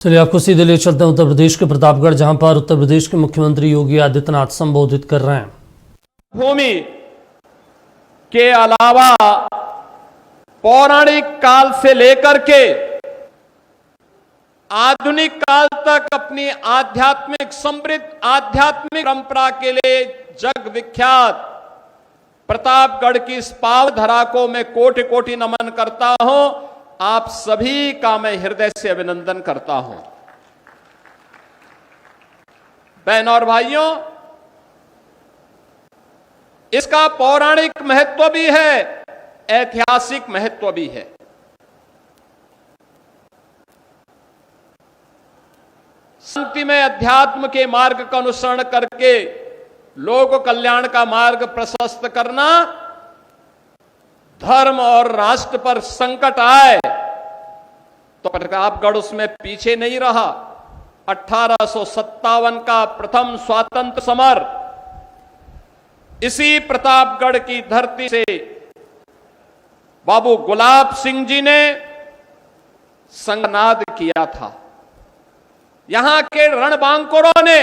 चलिए आपको सीधे ले चलते हैं उत्तर प्रदेश के प्रतापगढ़, जहां पर उत्तर प्रदेश के मुख्यमंत्री योगी आदित्यनाथ संबोधित कर रहे हैं। भूमि के अलावा पौराणिक काल से लेकर के आधुनिक काल तक अपनी आध्यात्मिक समृद्ध आध्यात्मिक परंपरा के लिए जग विख्यात प्रतापगढ़ की इस पावन धरा को मैं कोटि कोटि नमन करता हूं। आप सभी का मैं हृदय से अभिनंदन करता हूं। बहनों और भाइयों, इसका पौराणिक महत्व भी है, ऐतिहासिक महत्व भी है। शांति में अध्यात्म के मार्ग का अनुसरण करके लोक कल्याण का मार्ग प्रशस्त करना, धर्म और राष्ट्र पर संकट आए तो प्रतापगढ़ उसमें पीछे नहीं रहा। 1857 का प्रथम स्वातंत्र समर इसी प्रतापगढ़ की धरती से बाबू गुलाब सिंह जी ने संगनाद किया था। यहां के रणबांकुरों ने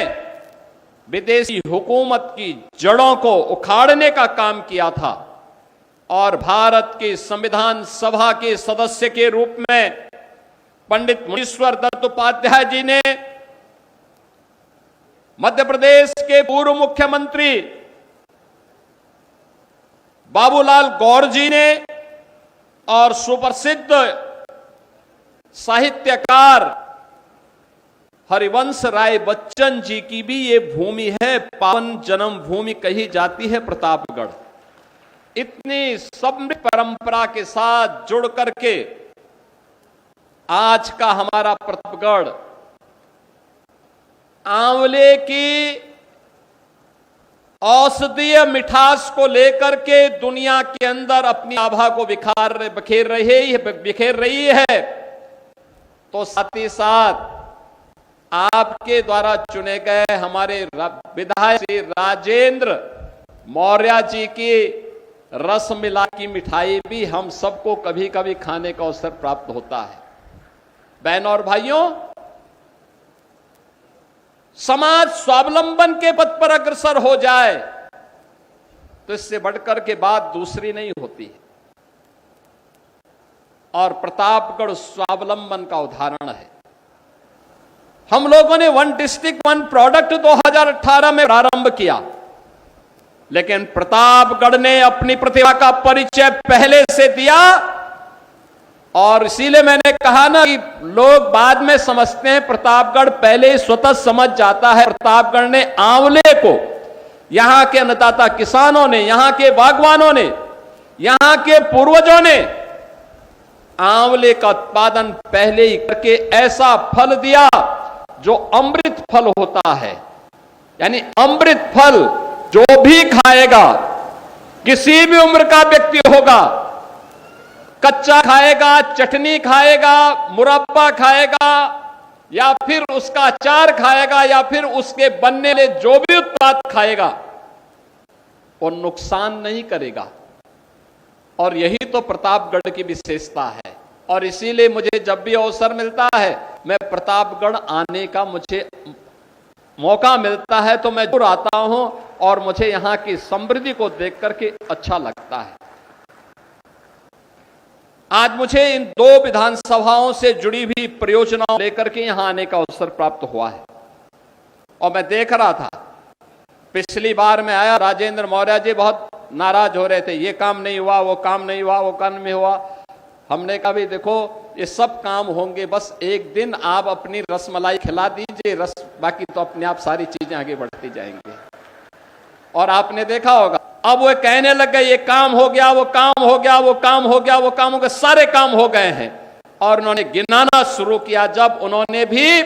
विदेशी हुकूमत की जड़ों को उखाड़ने का काम किया था और भारत के संविधान सभा के सदस्य के रूप में पंडित मुनीश्वर दत्त उपाध्याय जी ने, मध्य प्रदेश के पूर्व मुख्यमंत्री बाबूलाल गौर जी ने और सुप्रसिद्ध साहित्यकार हरिवंश राय बच्चन जी की भी ये भूमि है। पावन जन्म भूमि कही जाती है प्रतापगढ़। इतनी समृद्ध परंपरा के साथ जुड़ करके आज का हमारा प्रतापगढ़ आंवले की औषधीय मिठास को लेकर के दुनिया के अंदर अपनी आभा को बिखेर रही है, तो साथ ही साथ आपके द्वारा चुने गए हमारे विधायक श्री राजेंद्र मौर्य जी की रस मिला की मिठाई भी हम सबको कभी कभी खाने का अवसर प्राप्त होता है। बहनों और भाइयों, समाज स्वावलंबन के पथ पर अग्रसर हो जाए तो इससे बढ़कर के बात दूसरी नहीं होती है, और प्रतापगढ़ स्वावलंबन का उदाहरण है। हम लोगों ने वन डिस्ट्रिक्ट वन प्रोडक्ट 2018 में प्रारंभ किया, लेकिन प्रतापगढ़ ने अपनी प्रतिभा का परिचय पहले से दिया। और इसीलिए मैंने कहा ना कि लोग बाद में समझते हैं, प्रतापगढ़ पहले ही स्वतः समझ जाता है। प्रतापगढ़ ने आंवले को यहां के अन्नदाता किसानों ने, यहां के बागवानों ने, यहां के पूर्वजों ने आंवले का उत्पादन पहले ही करके ऐसा फल दिया जो अमृत फल होता है। यानी अमृत फल जो भी खाएगा, किसी भी उम्र का व्यक्ति होगा, कच्चा खाएगा, चटनी खाएगा, मुरब्बा खाएगा, या फिर उसका अचार खाएगा, या फिर उसके बनने वाले जो भी उत्पाद खाएगा, वो नुकसान नहीं करेगा। और यही तो प्रतापगढ़ की विशेषता है। और इसीलिए मुझे जब भी अवसर मिलता है, मैं प्रतापगढ़ आने का मुझे मौका मिलता है तो मैं जरूर आता हूं, और मुझे यहां की समृद्धि को देख करके अच्छा लगता है। आज मुझे इन दो विधानसभाओं से जुड़ी हुई परियोजनाओं लेकर के यहां आने का अवसर प्राप्त हुआ है। और मैं देख रहा था, पिछली बार मैं आया, राजेंद्र मौर्य जी बहुत नाराज हो रहे थे, ये काम नहीं हुआ, वो काम नहीं हुआ, वो काम नहीं हुआ। हमने कहा भी देखो, ये सब काम होंगे, बस एक दिन आप अपनी रसमलाई खिला दीजिए, बाकी तो अपने आप सारी चीजें आगे बढ़ती जाएंगे। और आपने देखा होगा, अब वो कहने लग गए ये काम हो गया, वो काम हो गया, वो काम हो गया, वो काम हो गया, सारे काम हो गए हैं। और उन्होंने गिनाना शुरू किया। जब उन्होंने भी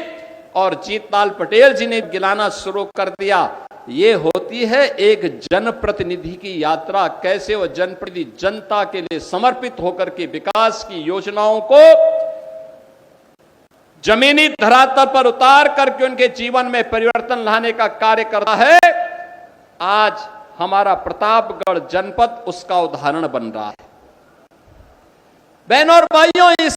और जीतलाल पटेल जी ने गिनाना शुरू कर दिया, ये होती है एक जनप्रतिनिधि की यात्रा। कैसे वो जनप्रतिनिधि जनता के लिए समर्पित होकर के विकास की योजनाओं को जमीनी धरातल पर उतार करके उनके जीवन में परिवर्तन लाने का कार्य करता है। आज हमारा प्रतापगढ़ जनपद उसका उदाहरण बन रहा है। बहनों और भाइयों, इस